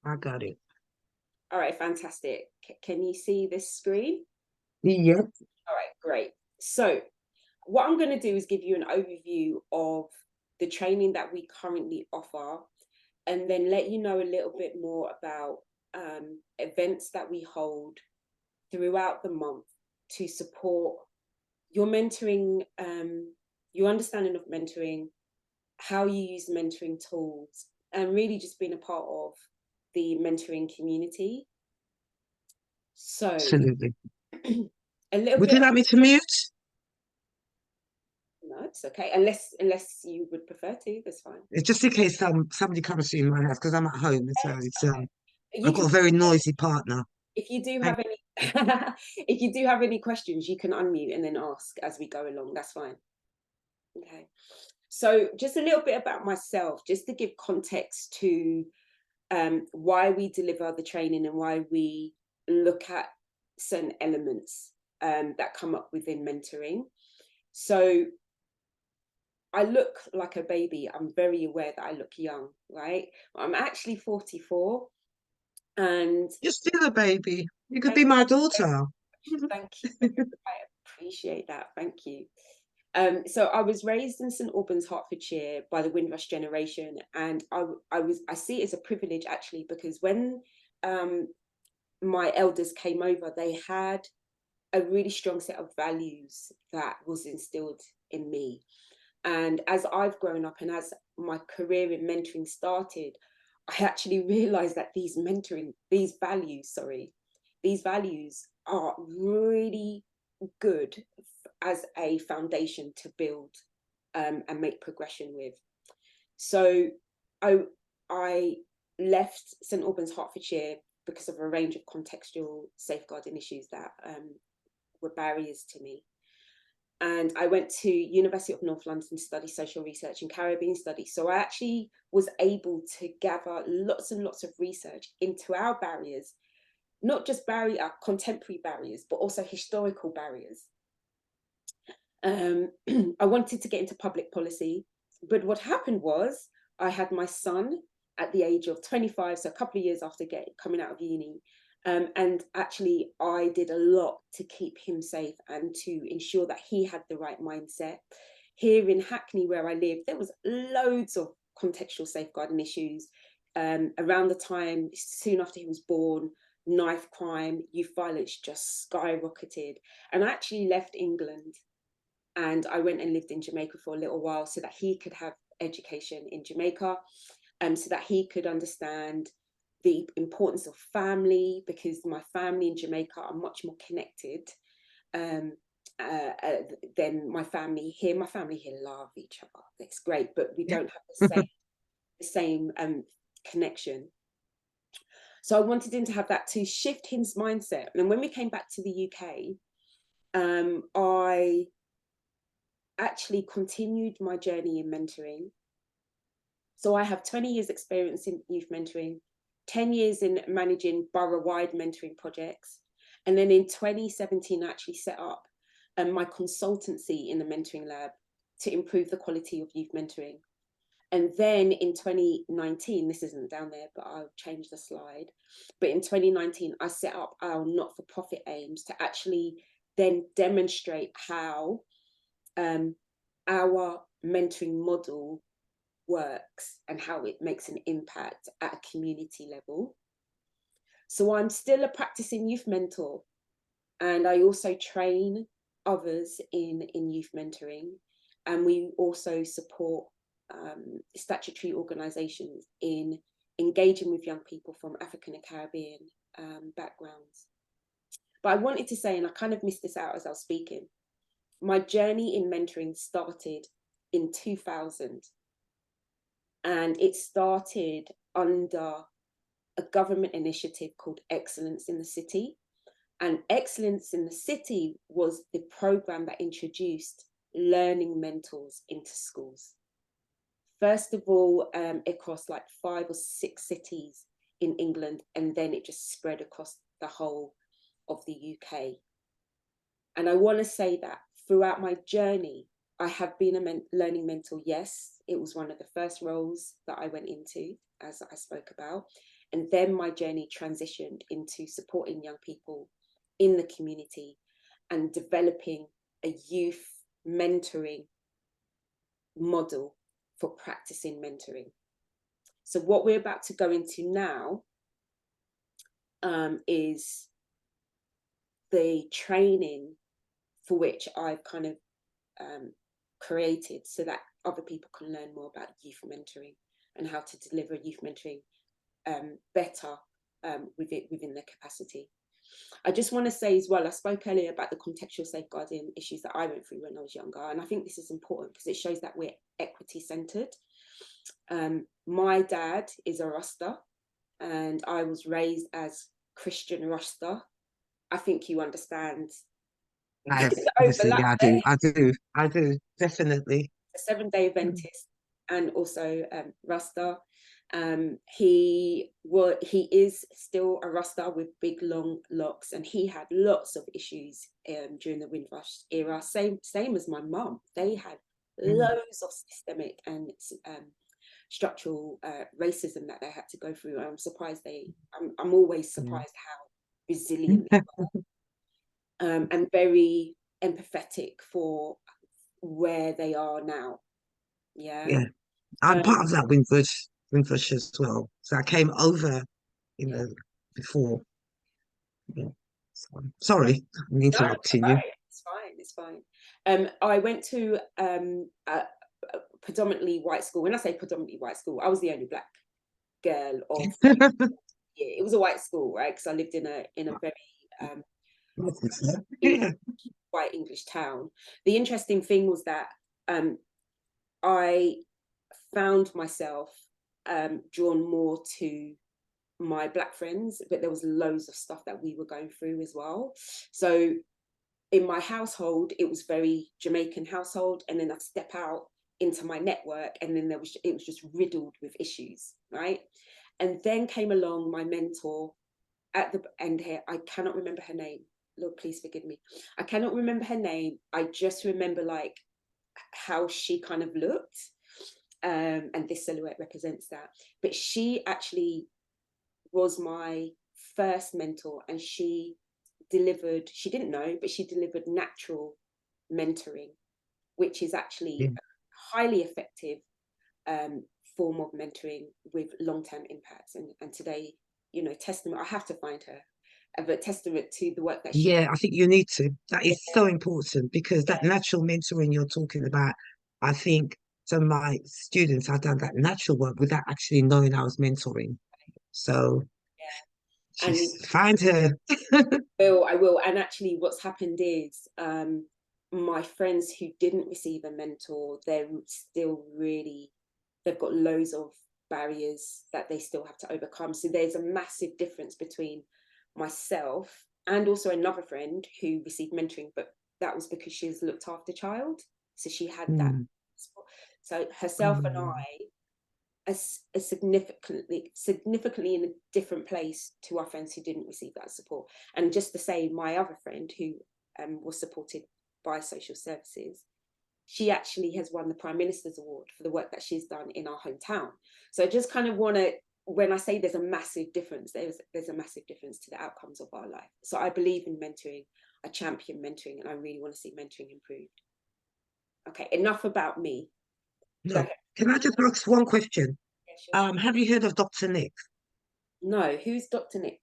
I got it. All right, fantastic. Can you see this screen? Yep. All right, great. So what I'm going to do is give you an overview of the training that we currently offer, and then let you know a little bit more about events that we hold throughout the month to support your mentoring, your understanding of mentoring, how you use mentoring tools, and really just being a part of the mentoring community. So Absolutely. a little Would you bit. like me to mute? No, it's okay. Unless you would prefer to, that's fine. It's just in case somebody comes in my house because I'm at home. So it's You I've can, got a very noisy partner. if you do Thank have any, if you do have any questions, you can unmute and then ask as we go along. That's fine. Okay. So just a little bit about myself, just to give context to why we deliver the training and why we look at certain elements that come up within mentoring. So I look like a baby. I'm very aware that I look young, right? I'm actually 44, and You're still a baby. You could thank be my daughter. thank you. I appreciate that. Thank you. So I was raised in St Albans, Hertfordshire, by the Windrush generation, and I see it as a privilege actually, because when um, my elders came over, they had a really strong set of values that was instilled in me. And as I've grown up and as my career in mentoring started, I actually realized that these values are really good as a foundation to build and make progression with. So I, I left St Albans, Hertfordshire, because of a range of contextual safeguarding issues that were barriers to me. And I went to University of North London to study social research and Caribbean studies. So I actually was able to gather lots and lots of research into our barriers, not just contemporary barriers, but also historical barriers. I wanted to get into public policy, but what happened was I had my son at the age of 25, so a couple of years after coming out of uni. And actually, I did a lot to keep him safe and to ensure that he had the right mindset. Here in Hackney, where I live, there was loads of contextual safeguarding issues. Around the time, soon after he was born, knife crime, youth violence just skyrocketed. And I actually left England and I went and lived in Jamaica for a little while so that he could have education in Jamaica, so that he could understand the importance of family, because my family in Jamaica are much more connected um, than my family here. My family here love each other. It's great, but we don't have the same connection. So I wanted him to have that, to shift his mindset. And when we came back to the UK, I actually continued my journey in mentoring. So I have 20 years experience in youth mentoring, 10 years in managing borough-wide mentoring projects. And then in 2017, I actually set up my consultancy in the mentoring lab to improve the quality of youth mentoring. And then in 2019, this isn't down there, but I'll change the slide. But in 2019, I set up our not-for-profit aims to actually then demonstrate how our mentoring model works and how it makes an impact at a community level. So I'm still a practicing youth mentor, and I also train others in youth mentoring. And we also support statutory organisations in engaging with young people from African and Caribbean backgrounds. But I wanted to say, and I kind of missed this out as I was speaking, my journey in mentoring started in 2000. And it started under a government initiative called Excellence in the City. And Excellence in the City was the program that introduced learning mentors into schools. First of all, across like 5 or 6 cities in England, and then it just spread across the whole of the UK. And I want to say that throughout my journey, I have been a learning mentor. Yes, it was one of the first roles that I went into, as I spoke about. And then my journey transitioned into supporting young people in the community and developing a youth mentoring model for practicing mentoring. So what we're about to go into now is the training for which I've kind of created so that other people can learn more about youth mentoring and how to deliver youth mentoring better within their capacity. I just want to say as well, I spoke earlier about the contextual safeguarding issues that I went through when I was younger, and I think this is important because it shows that we're equity centered. My dad is a Rasta, and I was raised as Christian Rasta. I think you understand the Obviously, overlap yeah, there. I do, definitely. A 7-day Adventist and also Rasta. He is still a Rasta with big long locks, and he had lots of issues during the Windrush era. Same as my mum. They had Mm. loads of systemic and structural racism that they had to go through. I'm surprised I'm always Yeah. surprised how resilient they were, and very empathetic for where they are now. Yeah. Yeah, I'm Um, part of that Windrush as well. So I came over, yeah. before. Yeah. So, sorry, I'm No, it's interrupting you. right. It's fine. It's fine. I went to a predominantly white school. When I say predominantly white school, I was the only black girl of like, yeah, it was a white school, right? Because I lived in a very um, English, Yeah, white English town. The interesting thing was that um, I found myself drawn more to my black friends, but there was loads of stuff that we were going through as well. So in my household, it was very Jamaican household, and then I step out into my network, and then it was just riddled with issues, right? And then came along my mentor at the end here. I cannot remember her name. Lord, please forgive me. I cannot remember her name. I just remember like how she kind of looked, and this silhouette represents that. But she actually was my first mentor, and she didn't know, but she delivered natural mentoring, which is actually yeah, a highly effective form of mentoring with long-term impacts. And today, testament, I have to find her, but testament to the work that she yeah. I think you need to. That did. is so important because Yeah, that natural mentoring you're talking about, I think some of my students have done that natural work without actually knowing I was mentoring. So yeah. And she's find her. I will. And actually, what's happened is my friends who didn't receive a mentor, they've got loads of barriers that they still have to overcome. So there's a massive difference between myself and also another friend who received mentoring, but that was because she was looked after child. So she had that. Hmm. So herself and Oh, I are significantly in a different place to our friends who didn't receive that support. And just to say, my other friend who was supported by social services, she actually has won the Prime Minister's Award for the work that she's done in our hometown. So I just kind of want to, when I say there's a massive difference, there's a massive difference to the outcomes of our life. So I believe in mentoring, I champion mentoring, and I really want to see mentoring improved. Okay, enough about me. Go no. ahead. Can I just ask one question? Yeah, sure. Have you heard of Dr. Nick? No, who's Dr. Nick?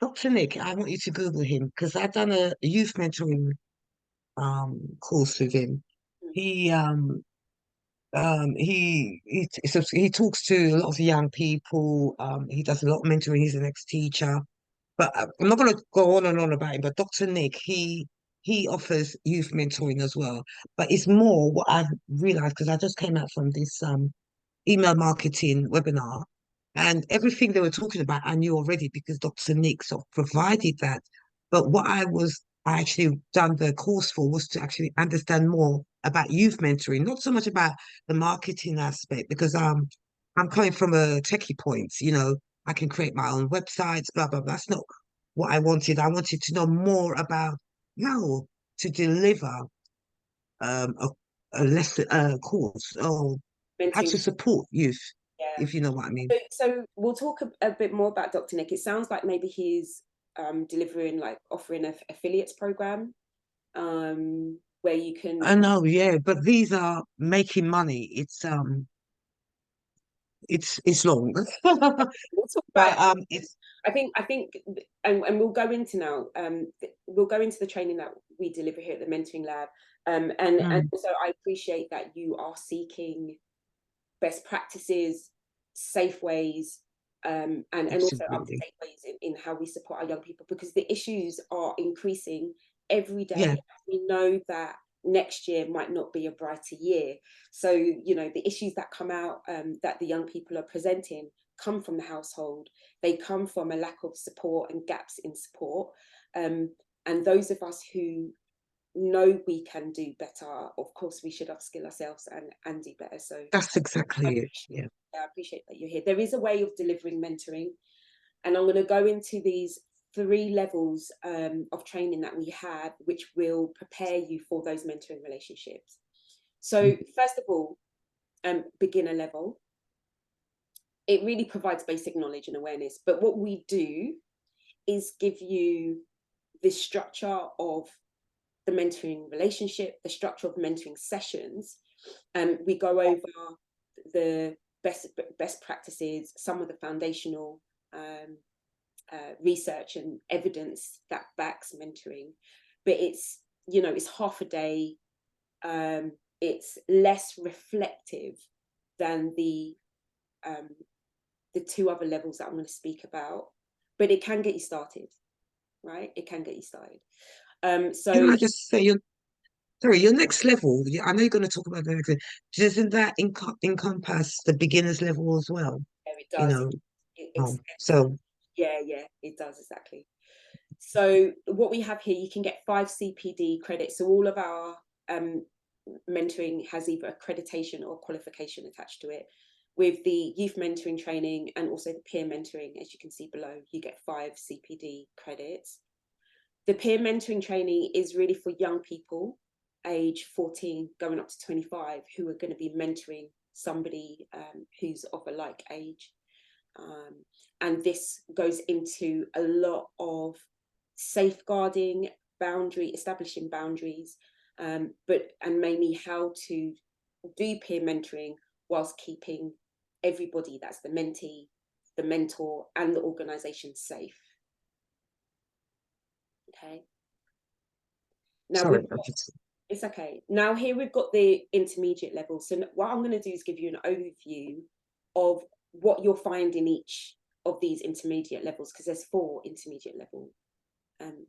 Dr. Nick, I want you to Google him because I've done a youth mentoring course with him. Mm. He he talks to a lot of young people. He does a lot of mentoring. He's an ex-teacher. But I'm not going to go on and on about him. But Dr. Nick, he offers youth mentoring as well. But it's more what I've realized because I just came out from this email marketing webinar, and everything they were talking about I knew already because Dr. Nick sort of provided that. But I actually done the course for was to actually understand more about youth mentoring, not so much about the marketing aspect, because I'm coming from a techie point, I can create my own websites, blah blah blah. That's not what I wanted. I wanted to know more about how to deliver a lesson course or how Mentoring. to support youth. Yeah. if you know what I mean. So we'll talk a bit more about Dr. Nick. It sounds like maybe he's delivering, like offering a affiliates program, where you I can. know, yeah, but these are making money. It's long. We'll talk about But it. it's I think, and we'll go into now. We'll go into the training that we deliver here at the Mentoring Lab. And mm, also I appreciate that you are seeking best practices, safe ways, and also up to absolutely, date ways in how we support our young people, because the issues are increasing every yeah, day. We know that next year might not be a brighter year. So, the issues that come out, that the young people are presenting, come from the household. They come from a lack of support and gaps in support. Um, and those of us who know we can do better, of course, we should upskill ourselves and do better. So that's I exactly it. appreciate, Yeah. I appreciate that you're here. There is a way of delivering mentoring, and I'm going to go into these 3 levels of training that we have, which will prepare you for those mentoring relationships. So, Mm. first of all, beginner level. It really provides basic knowledge and awareness. But what we do is give you the structure of the mentoring relationship, the structure of mentoring sessions. We go over the best practices, some of the foundational research and evidence that backs mentoring. But it's half a day. It's less reflective than um, the 2 other levels that I'm going to speak about, but it can get you started, right? It can get you started. Can So I just say, sorry, your next level? I know you're going to talk about the next level. Doesn't that encompass the beginners level as well? yeah, it You does. know, It extends. so Yeah, it does exactly. So what we have here, you can get 5 CPD credits. So all of our mentoring has either accreditation or qualification attached to it. With the youth mentoring training and also the peer mentoring, as you can see below, you get 5 CPD credits. The peer mentoring training is really for young people, age 14 going up to 25, who are going to be mentoring somebody who's of a like age. And this goes into a lot of safeguarding, establishing boundaries, and mainly how to do peer mentoring whilst keeping everybody, that's the mentee, the mentor, and the organisation safe. Okay. Now sorry, we've got, it's okay. Now here we've got the intermediate level. So what I'm going to do is give you an overview of what you'll find in each of these intermediate levels, because there's 4 intermediate level um,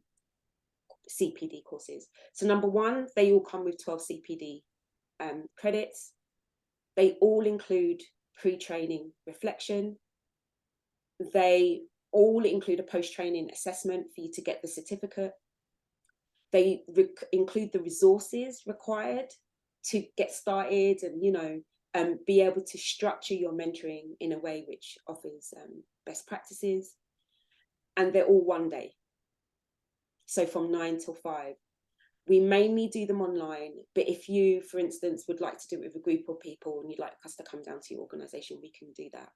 CPD courses. So number 1, they all come with 12 CPD credits. They all include pre-training reflection. They all include a post-training assessment for you to get the certificate. They include the resources required to get started and be able to structure your mentoring in a way which offers best practices. And they're all 1 day. So from 9 till 5. We mainly do them online, but if you, for instance, would like to do it with a group of people and you'd like us to come down to your organisation, we can do that.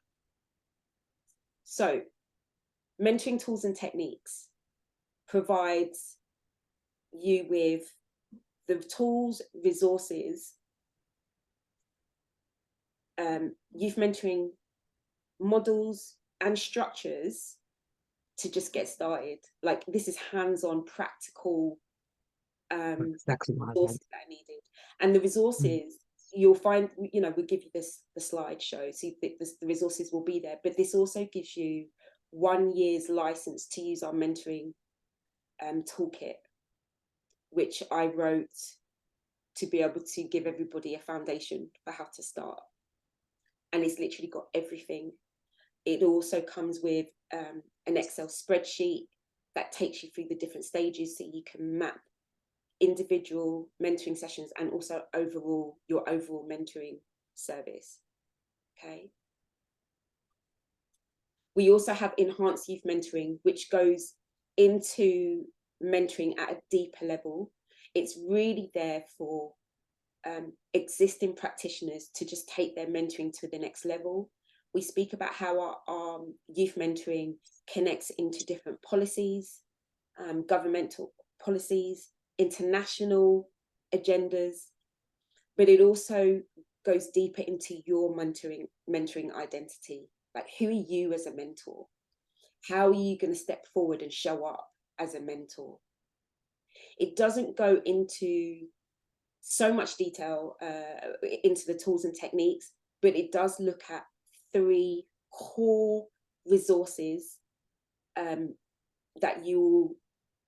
So mentoring tools and techniques provides you with the tools, resources, youth mentoring models and structures to just get started. Like, this is hands-on, practical exactly what I resources meant. that are needed. And the Mm. resources you'll find, we'll give you the slideshow, so the resources will be there. But this also gives you 1 year's license to use our mentoring toolkit, which I wrote to be able to give everybody a foundation for how to start. And it's literally got everything. It also comes with an Excel spreadsheet that takes you through the different stages, so you can map individual mentoring sessions and also your overall mentoring service. Okay. We also have enhanced youth mentoring, which goes into mentoring at a deeper level. It's really there for existing practitioners to just take their mentoring to the next level. We speak about how our youth mentoring connects into different policies, governmental policies, international agendas, but it also goes deeper into your mentoring identity. Like, who are you as a mentor? How are you going to step forward and show up as a mentor? It doesn't go into so much detail into the tools and techniques, but it does look at 3 core resources that you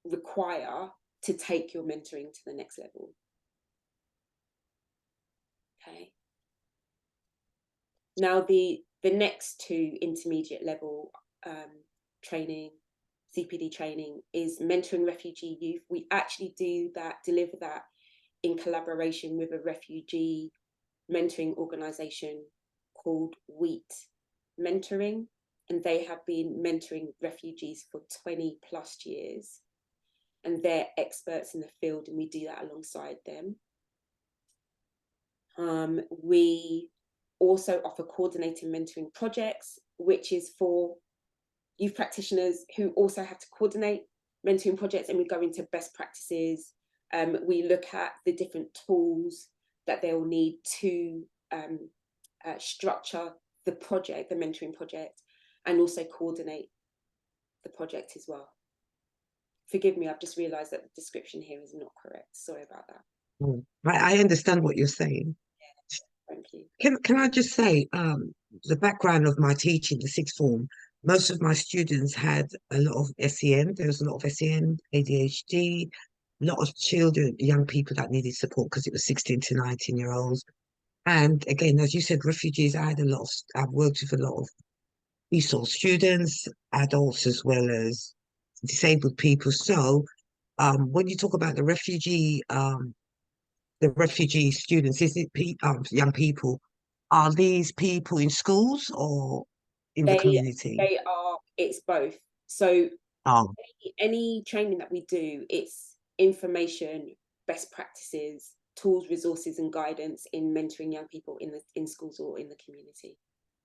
require to take your mentoring to the next level. Okay. Now, the next 2 intermediate level training, CPD training, is mentoring refugee youth. We actually deliver that in collaboration with a refugee mentoring organization called Wheat Mentoring, and they have been mentoring refugees for 20+ years, and they're experts in the field, and we do that alongside them. We also offer coordinating mentoring projects, which is for youth practitioners who also have to coordinate mentoring projects, and we go into best practices. We look at the different tools that they'll need to structure the project, the mentoring project, and also coordinate the project as well. Forgive me, I've just realised that the description here is not correct. Sorry about that. I understand what you're saying. Thank you. Can I just say, the background of my teaching, the sixth form, most of my students had a lot of SEN. There was a lot of SEN, ADHD, a lot of children, young people that needed support because it was 16 to 19-year-olds. And again, as you said, refugees, I've worked with a lot of ESOL students, adults, as well as disabled people. So when you talk about the refugee students, is it young people? Are these people in schools or in the community? They are, it's both. So Oh, any training that we do, it's information, best practices, tools, resources, and guidance in mentoring young people in schools or in the community.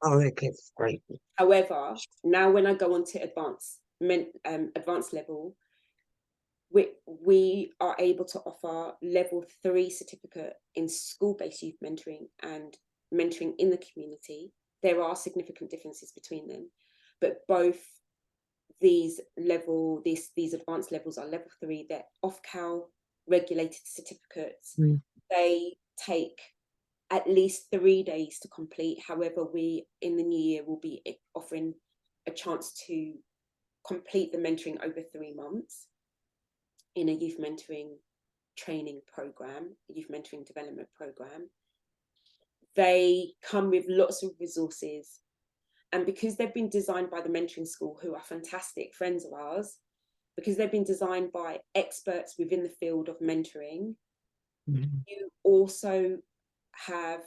oh, okay, great. However, now when I go on to advanced level, we are able to offer level 3 certificate in school-based youth mentoring and mentoring in the community. There are significant differences between them, but both these advanced levels are level 3. They're off-cal regulated certificates. Mm. They take at least 3 days to complete. However, we in the new year will be offering a chance to complete the mentoring over 3 months in a youth mentoring training program, a youth mentoring development program. They come with lots of resources, and because they've been designed by the mentoring school, who are fantastic friends of ours, because they've been designed by experts within the field of mentoring, you also have,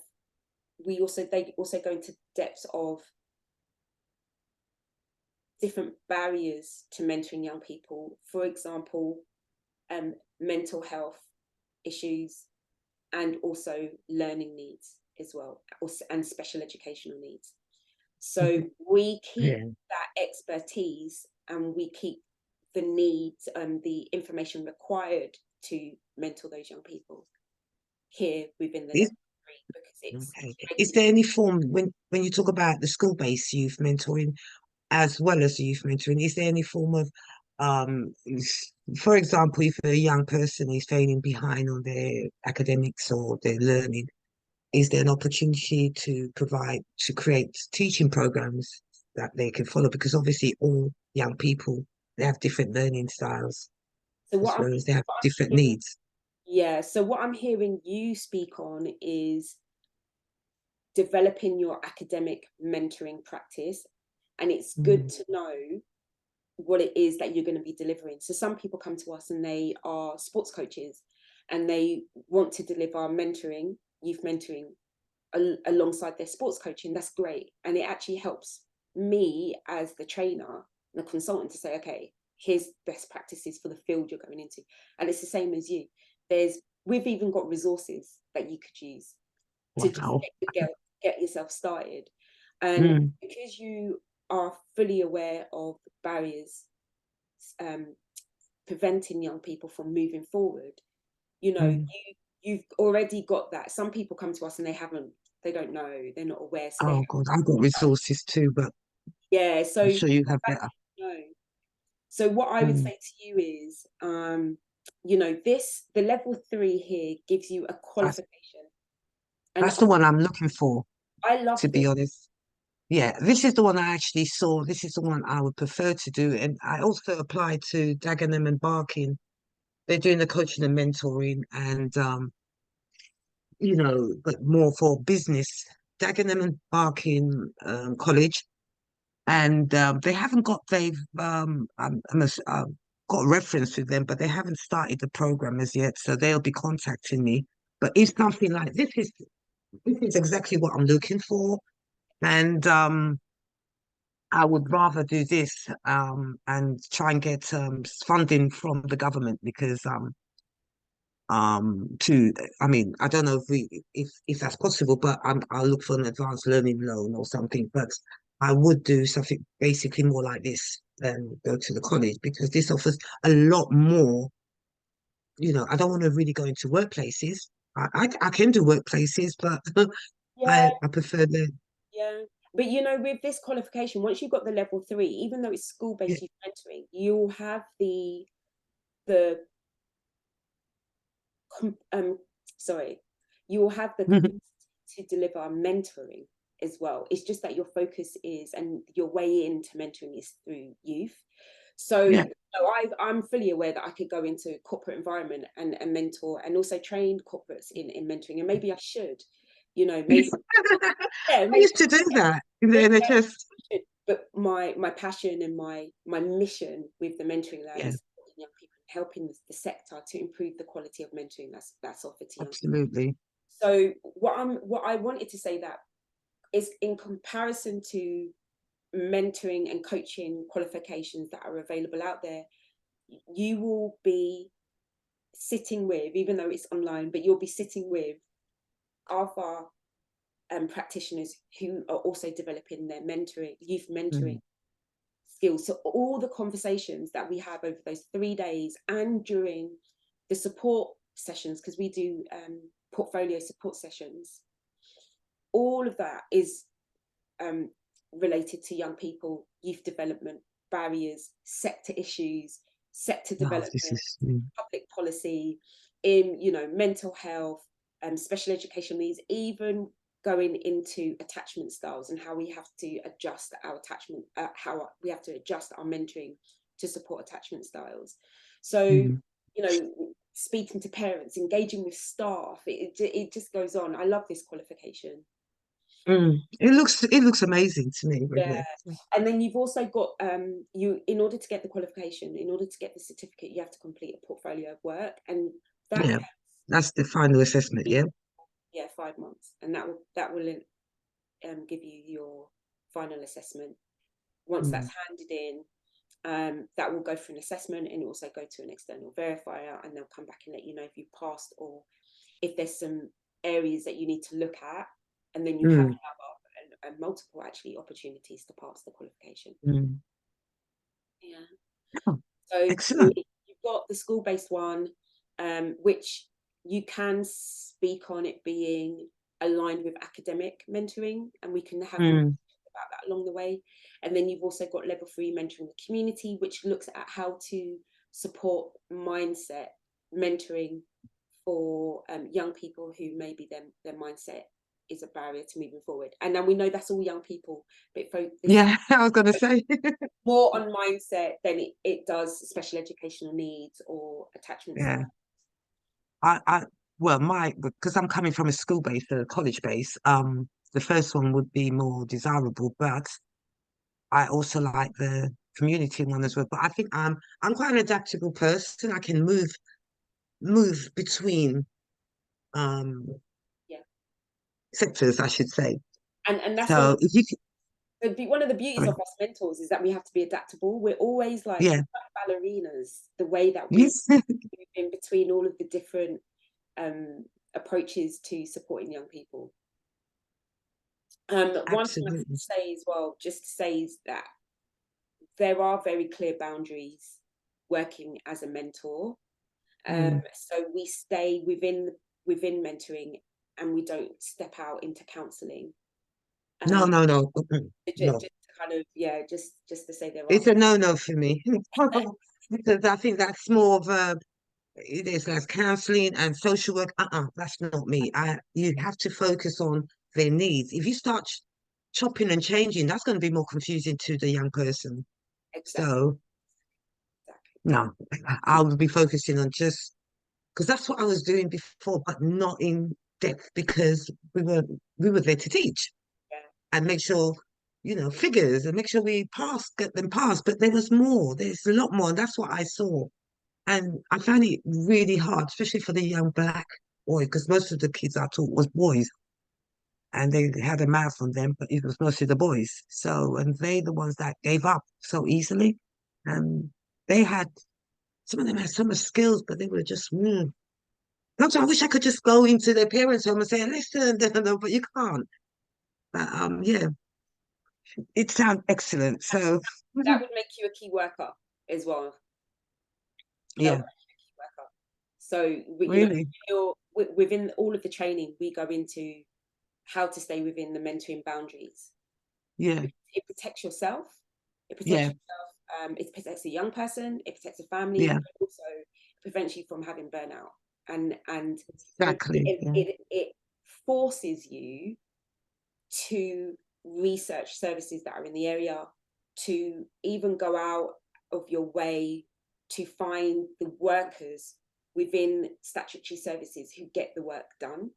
they also go into depths of different barriers to mentoring young people. For example, mental health issues, and also learning needs as well, and special educational needs. So we keep that expertise, and we keep the needs and the information required to mentor those young people here within the level 3, because it's Okay. Is there any form, when you talk about the school-based youth mentoring as well as the youth mentoring, is there any form of for example, if a young person is failing behind on their academics or their learning, is there an opportunity to create teaching programs that they can follow? Because obviously all young people, they have different learning styles so as what well as they have different hearing, needs. so what I'm hearing you speak on is developing your academic mentoring practice, and it's good to know what it is that you're going to be delivering. So some people come to us and they are sports coaches, and they want to deliver mentoring, youth mentoring, alongside their sports coaching. That's great, and it actually helps me as the trainer and the consultant to say, okay, here's best practices for the field you're going into. And it's the same as you. We've even got resources that you could use to just Wow. get yourself started. And mm, because you are fully aware of barriers um, preventing young people from moving forward, you know, mm. you've already got that. Some people come to us and they don't know, they're not aware, so they Oh have, God, I've got resources too, but yeah. So I'm sure you the have fact better. that you know. So what I would Mm. say to you is, you know, the level 3 here gives you a That's qualification, and that's the one I'm looking for, I love to be this. honest. Yeah, this is the one I actually saw. This is the one I would prefer to do. And I also applied to Dagenham and Barking. They're doing the coaching and mentoring and but more for business. Dagenham and Barking College. And they haven't got got a reference with them, but they haven't started the program as yet. So they'll be contacting me. But it's something like this is exactly what I'm looking for. And I would rather do this and try and get funding from the government because to I mean I don't know if that's possible, but I'll look for an advanced learning loan or something. But I would do something basically more like this than go to the college because this offers a lot more. I don't want to really go into workplaces. I can do workplaces, but Yeah, I prefer the yeah. But you know, with this qualification, once you've got the level 3, even though it's yeah. school-based youth mentoring, you'll have the um sorry, you will have the capacity to deliver mentoring as well. It's just that your focus is and your way into mentoring is through youth. Yeah. I'm fully aware that I could go into a corporate environment and mentor and also train corporates in mentoring, and maybe I should, maybe yeah, I maybe used to do that in the maybe I NHS. should. But my passion and my mission with the mentoring lab Yeah, is supporting young people and helping the sector to improve the quality of mentoring that's offered to young people. absolutely. So what I wanted to say that is in comparison to mentoring and coaching qualifications that are available out there, you will be sitting with, even though it's online, but you'll be sitting with other practitioners who are also developing their youth mentoring Mm, skills. So all the conversations that we have over those 3 days and during the support sessions, because we do portfolio support sessions, all of that is um, related to young people, youth development, barriers, sector issues, sector oh, this development, is public policy, in mental health, special education needs, even going into attachment styles and how we have to adjust how we have to adjust our mentoring to support attachment styles. So, mm, speaking to parents, engaging with staff, it just goes on. I love this qualification. it looks amazing to me, Yeah. really. And then you've also got you in order to get the qualification, in order to get the certificate, you have to complete a portfolio of work, and that Yeah, that's the final assessment. takes Yeah. 5 months, and that will give you your final assessment. Once that's Mm, handed in, that will go through an assessment and also go to an external verifier, and they'll come back and let you know if you passed or if there's some areas that you need to look at, and then you have mm, another and multiple actually opportunities to pass the qualification. mm. Yeah. Oh, So excellent. you've got the school-based one, which you can speak on it being aligned with academic mentoring, and we can have Mm, about that along the way. And then you've also got level 3 mentoring the community, which looks at how to support mindset mentoring for young people who maybe their mindset is a barrier to moving forward. And then we know that's all young people, but this yeah, I was going to say. more on mindset than it does special educational needs or attachment Yeah, style. I well, because I'm coming from a school base, a college base. The first one would be more desirable, but I also like the community one as well. But I think I'm quite an adaptable person. I can move between um Yeah, sectors, I should say. and that's So if you could, one of the beauties sorry, of us mentors is that we have to be adaptable. We're always like yeah, ballerinas. The way that we yes, move in between all of the different um, approaches to supporting young people. One thing I can Absolutely. say as well, just to say, is that there are very clear boundaries working as a mentor. Mm. So we stay within mentoring, and we don't step out into counselling. No, Um, no, no, just no. to kind of, yeah, just to say there are. It's a no-no for me. Because I think that's more of a, it is like counseling and social work. That's not me. You have to focus on their needs. If you start chopping and changing, that's going to be more confusing to the young person. Exactly, So exactly. no, I would be focusing on just because that's what I was doing before, but not in depth because we were there to teach Yeah, and make sure, figures and make sure we get them passed. But there was more. There's a lot more, and that's what I saw. And I found it really hard, especially for the young black boys, because most of the kids I taught was boys, and they had a mouth on them, but it was mostly the boys. So, and they the ones that gave up so easily, and they had some of them had so much skills, but they were just. Sometimes I wish I could just go into their parents' home and say, "Listen," but you can't. But yeah, it sounds excellent. So that would make you a key worker as well. That would yeah, make you a key worker. So really, within all of the training, we go into how to stay within the mentoring boundaries. yeah, It protects yourself. It protects yeah, yourself. It protects a young person. It protects a family, yeah, but also prevents you from having burnout. And exactly. Yeah, it forces you to research services that are in the area, to even go out of your way to find the workers within statutory services who get the work done.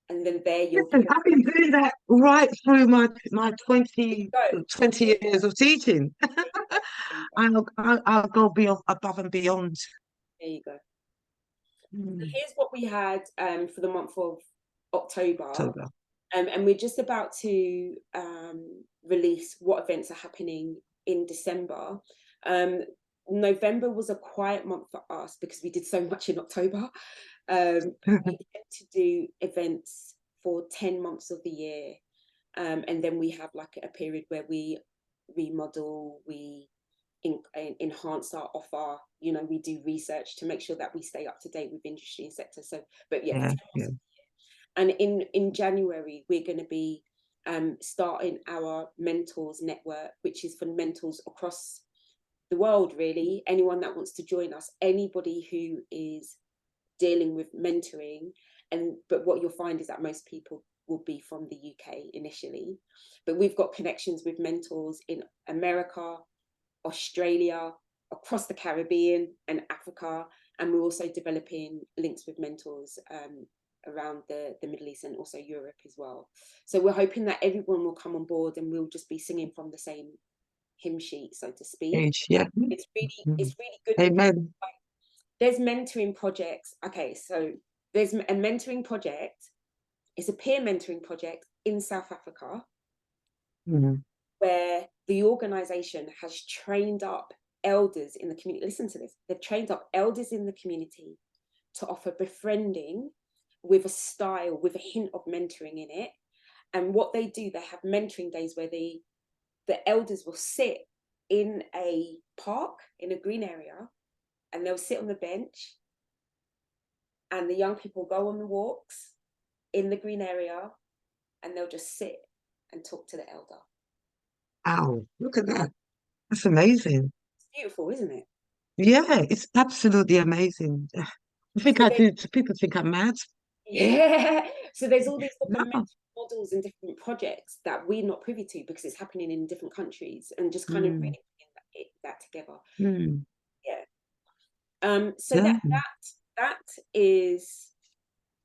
And then there you'll listen, I've been doing that right through my go. 20 years of teaching. There you go. I'll go beyond, above and beyond. There you go. So Mm. here's what we had for the month of October. October. And we're just about to release what events are happening in December. Um, November was a quiet month for us because we did so much in October. We tend to do events for 10 months of the year. And then we have like a period where we remodel, we enhance our offer. We do research to make sure that we stay up to date with industry and sector. So, but yeah, for Yeah, 10 yeah, months. And in January, we're going to be starting our mentors network, which is for mentors across the world, really. Anyone that wants to join us, anybody who is dealing with mentoring. But what you'll find is that most people will be from the UK initially. But we've got connections with mentors in America, Australia, across the Caribbean and Africa. And we're also developing links with mentors around the Middle East and also Europe as well. So we're hoping that everyone will come on board and we'll just be singing from the same hymn sheet, so to speak. age, yeah. It's Mm. really good because Amen. there's mentoring projects. Okay, so there's a mentoring project. It's a peer mentoring project in South Africa Mm. where the organization has trained up elders in the community. Listen to this. They've trained up elders in the community to offer befriending with a style, with a hint of mentoring in it. And what they do, they have mentoring days where the elders will sit in a park, in a green area, and they'll sit on the bench, and the young people go on the walks in the green area, and they'll just sit and talk to the elder. Ow, look at that. That's amazing. It's beautiful, isn't it? Yeah, it's absolutely amazing. I think So I they, do. People think I'm mad. yeah. So there's all these different No. models and different projects that we're not privy to because it's happening in different countries, and just kind of Mm, really putting that together. mm, Yeah. So yeah. that is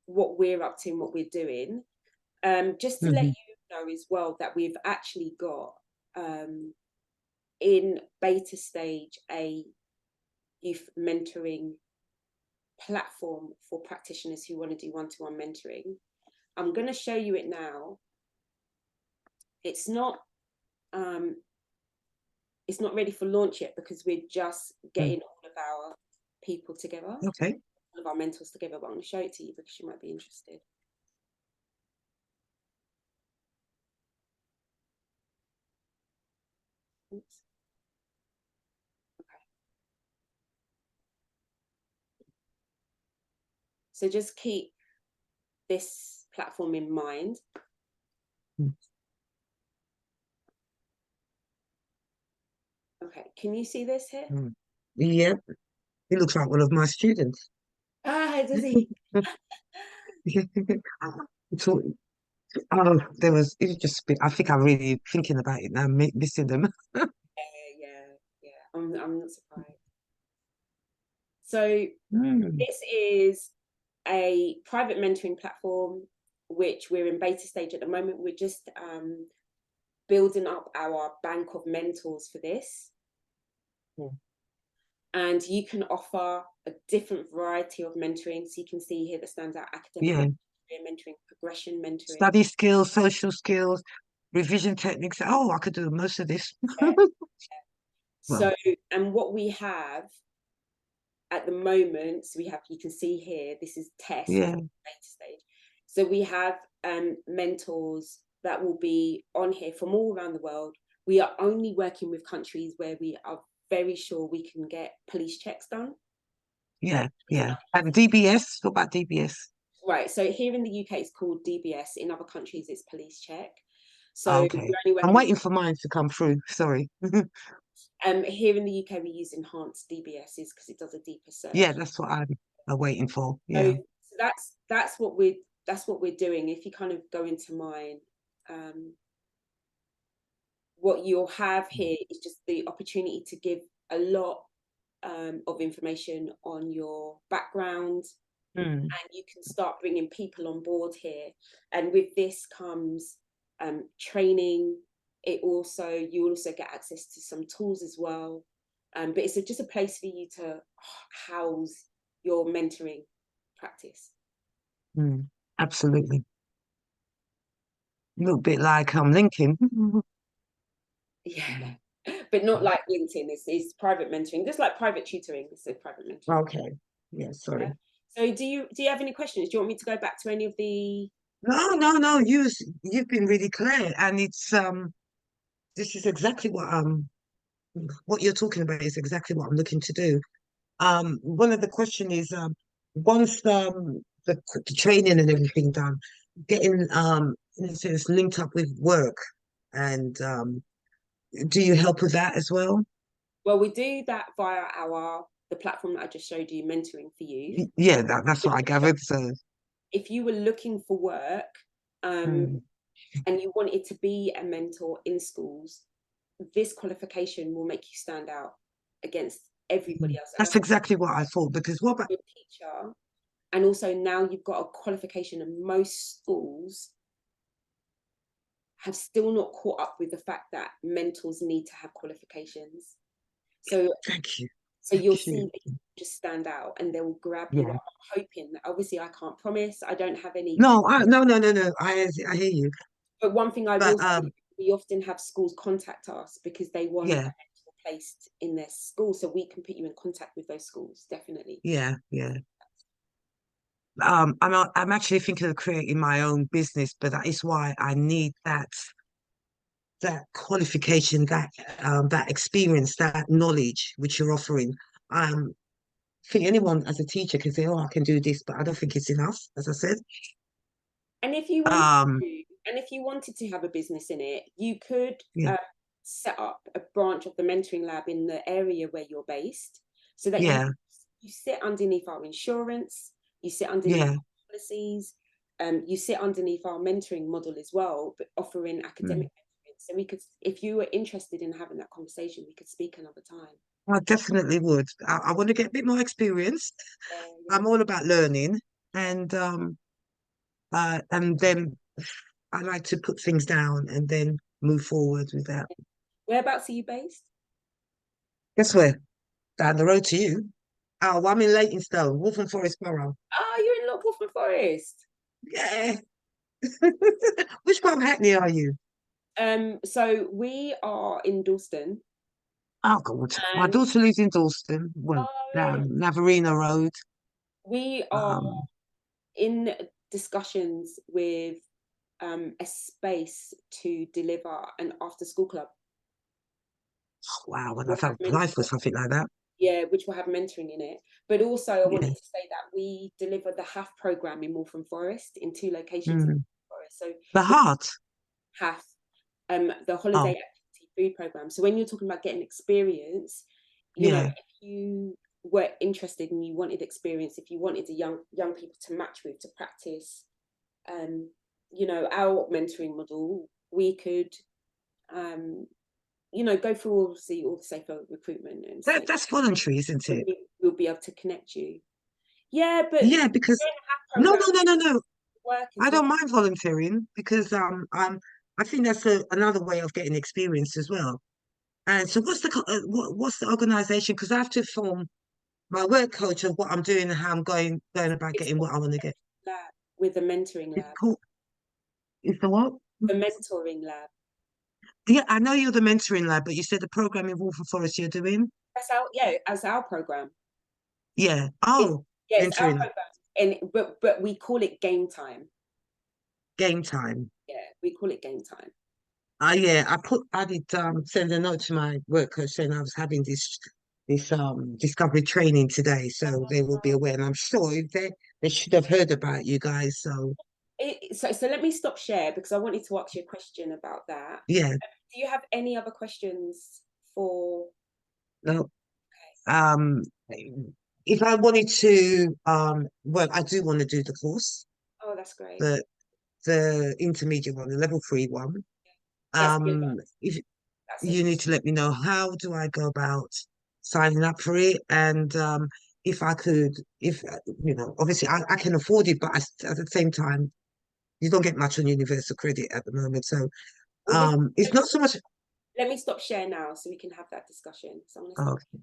what we're up to and what we're doing. Just to let Hmm. you know as well that we've actually got in beta stage a youth mentoring platform for practitioners who want to do one-to-one mentoring. I'm going to show you it now. It's not um, it's not ready for launch yet because we're just Mm. getting all of our people together, Okay. all of our mentors together. But I'm going to show it to you because you might be interested. Oops. Okay. So just keep this platform in mind. Mm. Okay, can you see this here? Mm. Yeah, he looks like one of my students. Ah, does he? So, oh, there was, it was just, I think I'm really thinking about it now, missing them. Yeah. I'm not surprised. So Mm. this is a private mentoring platform, which we're in beta stage at the moment. We're just building up our bank of mentors for this. Mm. And you can offer a different variety of mentoring. So you can see here that stands out: academic Yeah, mentoring, progression mentoring. study skills, social skills, revision techniques. Oh, I could do most of this. Yeah. Well, So, and what we have at the moment, so we have, you can see here, this is test yeah, beta stage. So we have mentors that will be on here from all around the world. We are only working with countries where we are very sure we can get police checks done. yeah, yeah. And DBS, what about DBS? Right. So here in the UK, it's called DBS. In other countries, it's police check. So Okay. we're only I'm working with, waiting for mine to come through. Sorry. here in the UK, we use enhanced DBSs because it does a deeper Yeah, search. that's what I'm waiting for. So, Yeah. that's what we're doing. If you kind of go into mine, um, what you'll have here is just the opportunity to give a lot of information on your background, Mm. and you can start bringing people on board here. And with this comes training. You also get access to some tools as well. But it's just a place for you to house your mentoring practice. Mm. Absolutely. A little bit like LinkedIn. Yeah, but not like LinkedIn. It's private mentoring, just like private tutoring. It's a private mentoring. Okay. Yeah, Yeah. sorry. So do you have any questions? Do you want me to go back to any of the? No, no, no. You've been really clear, and it's this is exactly what you're talking about is exactly what I'm looking to do. One of the question is once the training and everything done, getting in a sense linked up with work, and do you help with that as well? Well, we do that via the platform that I just showed you, Mentoring for Youth. Yeah, that's what I gathered. So, If you were looking for work, mm, and you wanted to be a mentor in schools, this qualification will make you stand out against everybody else. And that's as exactly what I thought. Because what about a teacher, and also now you've got a qualification, and most schools have still not caught up with the fact that mentors need to have qualifications. So thank you, so you'll thank see you. that you just stand out and they will grab you Yeah. up. I'm hoping that, obviously I can't promise, I don't have any, No, no. I hear you. but one thing I will But say, we often have schools contact us because they want a yeah, mentor placed in their school, so we can put you in contact with those schools, definitely. yeah. I'm actually thinking of creating my own business, but that is why I need that qualification, that experience, that knowledge which you're offering. I think anyone as a teacher can say, "Oh, I can do this," but I don't think it's enough. As I said, And if you want um, and if you wanted to have a business in it, you could yeah, set up a branch of the mentoring lab in the area where you're based, so that yeah, you sit underneath our insurance, you sit underneath yeah. our policies, you sit underneath our mentoring model as well, but offering academic Mm. mentoring. So we could, if you were interested in having that conversation, we could speak another time. I definitely would. I want to get a bit more experience. Yeah. I'm all about learning, and then I like to put things down and then move forward with that. Whereabouts are you based? Guess where? Down the road to you. Oh, I'm in Leytonstone, Waltham Forest Borough. Oh, you're in Lock Wolfman Forest. Yeah. Which part of Hackney are you? So we are in Dalston, Oh, God. My and daughter lives in Dalston, well, really, down Navarina Road. we are Um, in discussions with a space to deliver an after school club. Wow, when Will I've have applied for mentor, something like that. yeah, which will have mentoring in it. But also, I Yeah. wanted to say that we deliver the HAF program in Waltham Forest in 2 locations in Mm. Forest. So The it's heart. HAF, the holiday Oh, activity food program. So when you're talking about getting experience, yeah. if you were interested and you wanted experience, if you wanted a young people to match with to practice, um, our mentoring model, we could, um, go through obviously all the safer recruitment and say That's voluntary, isn't it? we'll be able to connect you. Yeah, but Yeah, because during the HAP no, program, no, no, no, no. work as I well. don't mind volunteering because I think that's another way of getting experience as well. And so, what's the organization? Because I have to form my work culture of what I'm doing and how I'm going about It's getting called what I want to get. lab with the mentoring It's lab. called. Is the what? The mentoring lab. Yeah, I know you're the mentoring lab, but you said the program in Wolverhampton Forest you're doing. As our program. Yeah. It's Oh, yeah, it's our mentoring program, and but we call it game time. game time. Yeah, we call it game time. Yeah, I did send a note to my work coach saying I was having this discovery training today, so they will be aware. And I'm sure they should have heard about you guys. So So let me stop share because I wanted to ask you a question about that. yeah, Do you have any other questions for? no. Um, if I wanted to, well, I do want to do the course, Oh, that's great. the the intermediate one, the level 3 one. That's the If that's a you need to let me know how do I go about signing up for it, and if I could, if obviously I can afford it, but at the same time, you don't get much on universal credit at the moment, so well, it's not so much. let me stop share now so we can have that discussion. So I'm gonna Oh, stop.